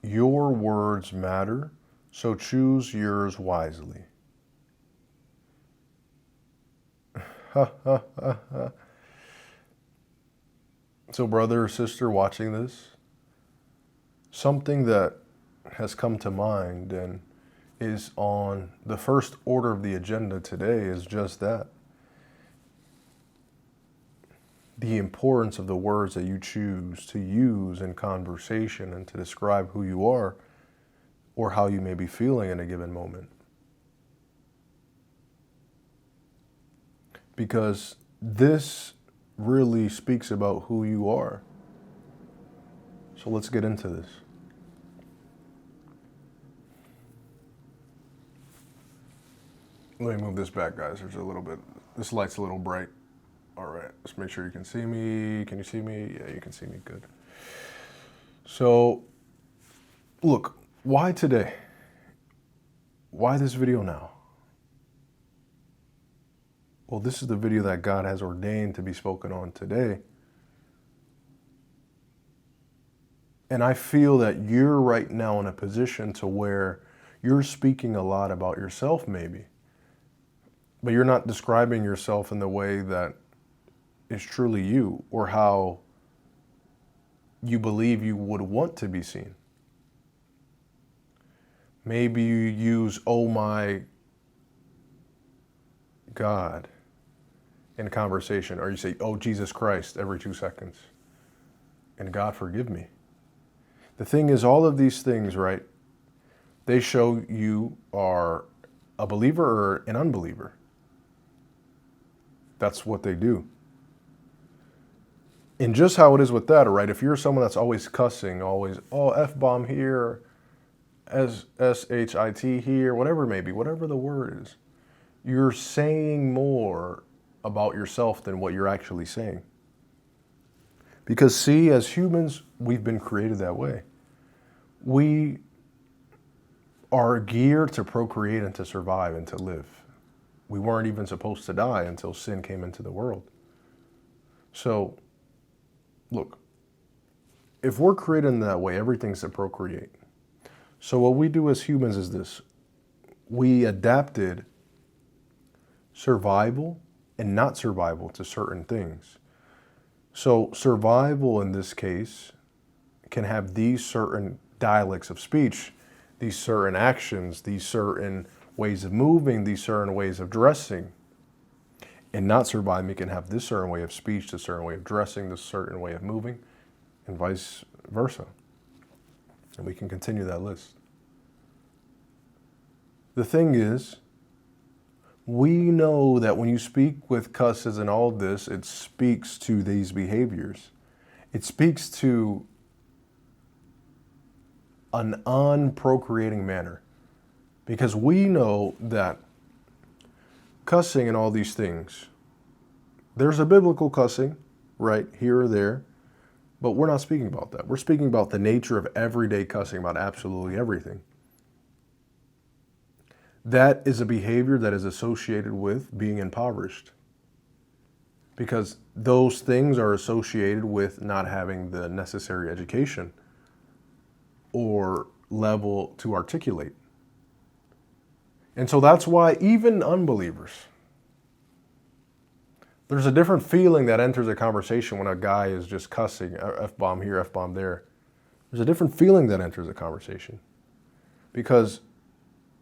Your words matter, so choose yours wisely. So, brother or sister watching this, something that has come to mind and is on the first order of the agenda today is just that. The importance of the words that you choose to use in conversation and to describe who you are or how you may be feeling in a given moment. Because this really speaks about who you are. So let's get into this. Let me move this back, guys. There's a little bit, this light's a little bright. All right, let's make sure you can see me. Can you see me? Yeah, you can see me, good. So, look, why today? Why this video now? Well, this is the video that God has ordained to be spoken on today. And I feel that you're right now in a position to where you're speaking a lot about yourself maybe, but you're not describing yourself in the way that is truly you or how you believe you would want to be seen. Maybe you use, oh my God, in conversation, or you say, oh Jesus Christ, every 2 seconds. And God forgive me. The thing is, all of these things, right, they show you are a believer or an unbeliever. That's what they do. And just how it is with that, right? If you're someone that's always cussing, always, oh, F-bomb here, S-H-I-T here, whatever it may be, whatever the word is, you're saying more about yourself than what you're actually saying. Because see, as humans, we've been created that way. We are geared to procreate and to survive and to live. We weren't even supposed to die until sin came into the world. So, look, if we're created in that way, everything's to procreate. So what we do as humans is this. We adapted survival and not survival to certain things. So survival in this case can have these certain dialects of speech, these certain actions, these certain ways of moving, these certain ways of dressing. And not surviving can have this certain way of speech, this certain way of dressing, this certain way of moving, and vice versa. And we can continue that list. The thing is, we know that when you speak with cusses and all this, it speaks to these behaviors. It speaks to an unprocreating manner. Because we know that cussing and all these things, there's a biblical cussing, right, here or there, but we're not speaking about that. We're speaking about the nature of everyday cussing about absolutely everything. That is a behavior that is associated with being impoverished. Because those things are associated with not having the necessary education or level to articulate. And so that's why even unbelievers, there's a different feeling that enters a conversation when a guy is just cussing, F-bomb here, F-bomb there. There's a different feeling that enters a conversation because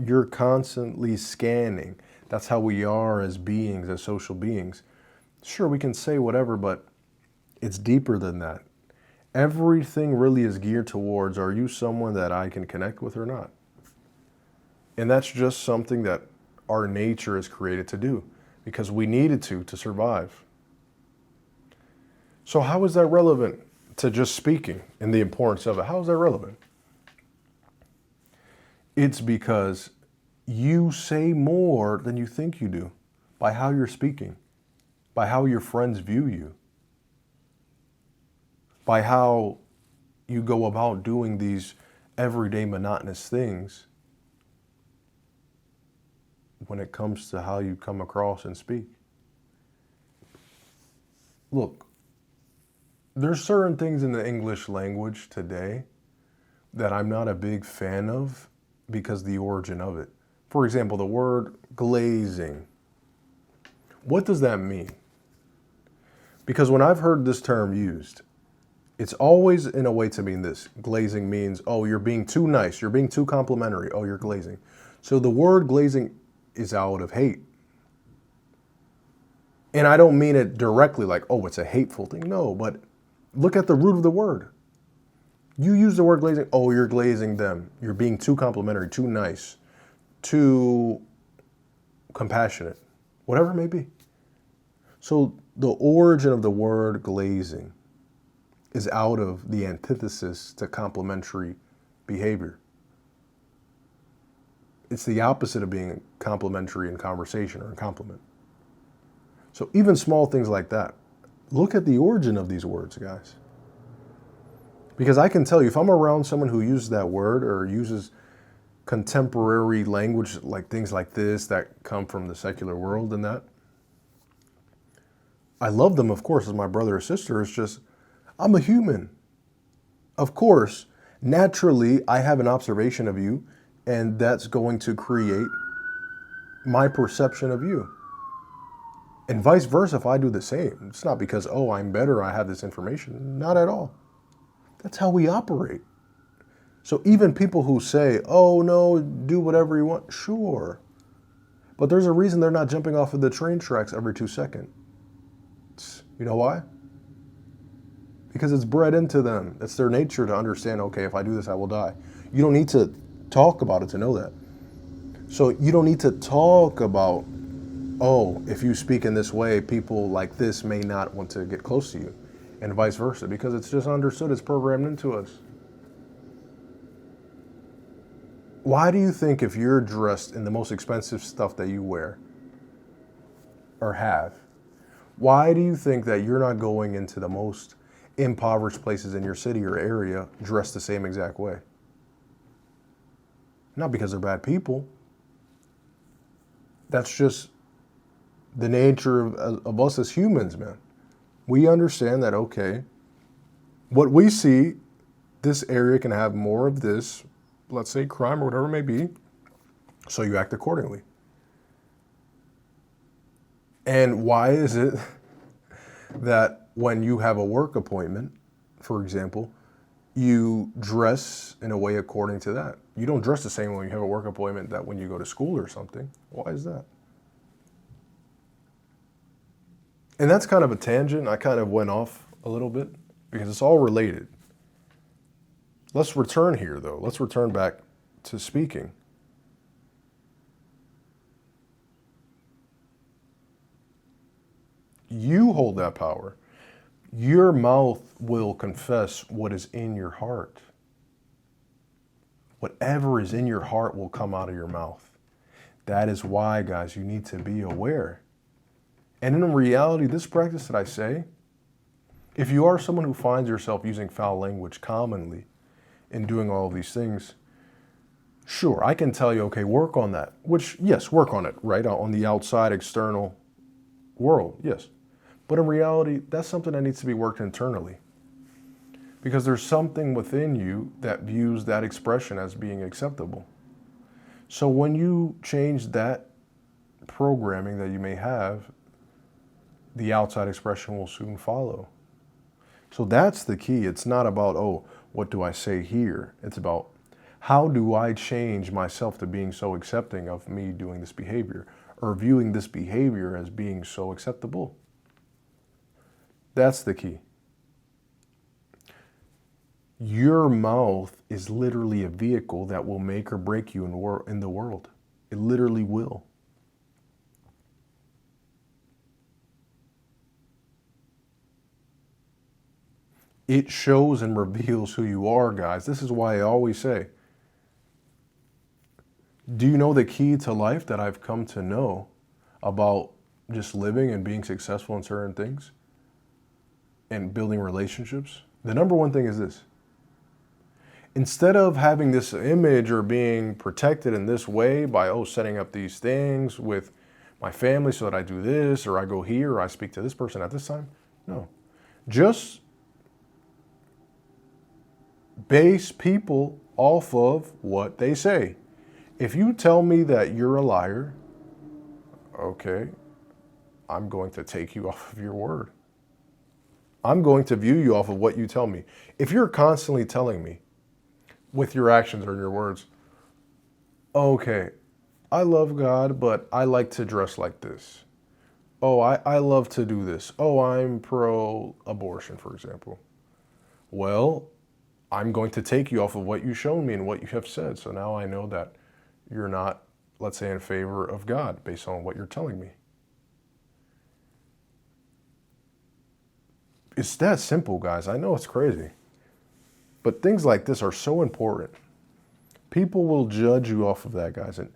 you're constantly scanning. That's how we are as beings, as social beings. Sure, we can say whatever, but it's deeper than that. Everything really is geared towards, are you someone that I can connect with or not? And that's just something that our nature is created to do because we needed to survive. So how is that relevant to just speaking and the importance of it? How is that relevant? It's because you say more than you think you do by how you're speaking, by how your friends view you, by how you go about doing these everyday monotonous things when it comes to how you come across and speak. Look, there's certain things in the English language today that I'm not a big fan of because the origin of it. For example, the word glazing. What does that mean? Because when I've heard this term used, it's always in a way to mean this. Glazing means, oh, you're being too nice. You're being too complimentary. Oh, you're glazing. So the word glazing is out of hate. And I don't mean it directly like, oh, it's a hateful thing. No, but look at the root of the word. You use the word glazing. Oh, you're glazing them. You're being too complimentary, too nice, too compassionate, whatever it may be. So the origin of the word glazing is out of the antithesis to complimentary behavior. It's the opposite of being complimentary in conversation or in compliment. So even small things like that, look at the origin of these words, guys. Because I can tell you, if I'm around someone who uses that word or uses contemporary language, like things like this that come from the secular world and that, I love them, of course, as my brother or sister. It's just, I'm a human. Of course, naturally, I have an observation of you, and that's going to create my perception of you. And vice versa, if I do the same. It's not because, oh, I'm better, I have this information. Not at all. That's how we operate. So even people who say, oh, no, do whatever you want, sure. But there's a reason they're not jumping off of the train tracks every 2 seconds. You know why? Because it's bred into them. It's their nature to understand, okay, if I do this, I will die. You don't need to talk about it to know that. So you don't need to talk about, oh, if you speak in this way, people like this may not want to get close to you, and vice versa, because it's just understood, it's programmed into us. Why do you think if you're dressed in the most expensive stuff that you wear or have, why do you think that you're not going into the most impoverished places in your city or area dressed the same exact way? Not because they're bad people. That's just the nature of us as humans, man. We understand that, okay, what we see, this area can have more of this, let's say crime or whatever it may be, so you act accordingly. And why is it that when you have a work appointment, for example, you dress in a way according to that? You don't dress the same when you have a work appointment that when you go to school or something. Why is that? And that's kind of a tangent. I kind of went off a little bit because it's all related. Let's return here, though. Let's return back to speaking. You hold that power. Your mouth will confess what is in your heart. Whatever is in your heart will come out of your mouth. That is why, guys, you need to be aware. And in reality, this practice that I say, if you are someone who finds yourself using foul language commonly in doing all of these things, sure, I can tell you, okay, work on that. Which, yes, work on it, right? On the outside, external world, yes. But in reality, that's something that needs to be worked internally. Because there's something within you that views that expression as being acceptable. So when you change that programming that you may have, the outside expression will soon follow. So that's the key. It's not about, oh, what do I say here? It's about, how do I change myself to being so accepting of me doing this behavior or viewing this behavior as being so acceptable? That's the key. Your mouth is literally a vehicle that will make or break you in the world. It literally will. It shows and reveals who you are, guys. This is why I always say, do you know the key to life that I've come to know about just living and being successful in certain things and building relationships? The number one thing is this. Instead of having this image or being protected in this way by, setting up these things with my family so that I do this, or I go here, or I speak to this person at this time. No. Just base people off of what they say. If you tell me that you're a liar, okay, I'm going to take you off of your word. I'm going to view you off of what you tell me. If you're constantly telling me with your actions or your words, okay, I love God, but I like to dress like this. Oh, I love to do this. Oh, I'm pro-abortion, for example. Well, I'm going to take you off of what you've shown me and what you have said. So now I know that you're not, let's say, in favor of God based on what you're telling me. It's that simple, guys. I know it's crazy. But things like this are so important. People will judge you off of that, guys. And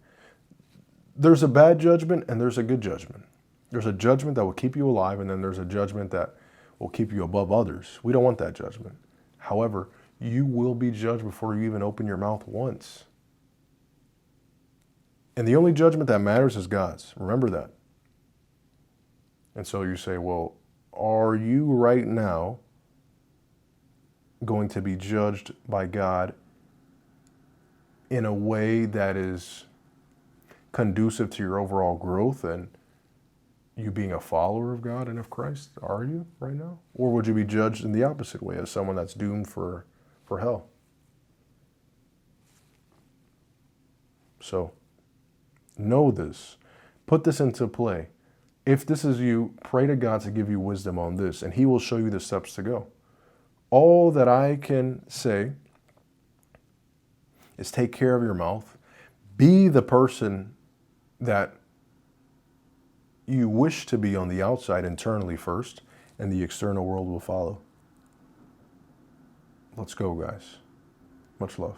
there's a bad judgment and there's a good judgment. There's a judgment that will keep you alive, and then there's a judgment that will keep you above others. We don't want that judgment. However, you will be judged before you even open your mouth once. And the only judgment that matters is God's. Remember that. And so you say, well, are you right now going to be judged by God in a way that is conducive to your overall growth and you being a follower of God and of Christ? Are you right now? Or would you be judged in the opposite way as someone that's doomed for hell? So know this. Put this into play. If this is you, pray to God to give you wisdom on this, and He will show you the steps to go. All that I can say is take care of your mouth. Be the person that you wish to be on the outside internally first, and the external world will follow. Let's go, guys. Much love.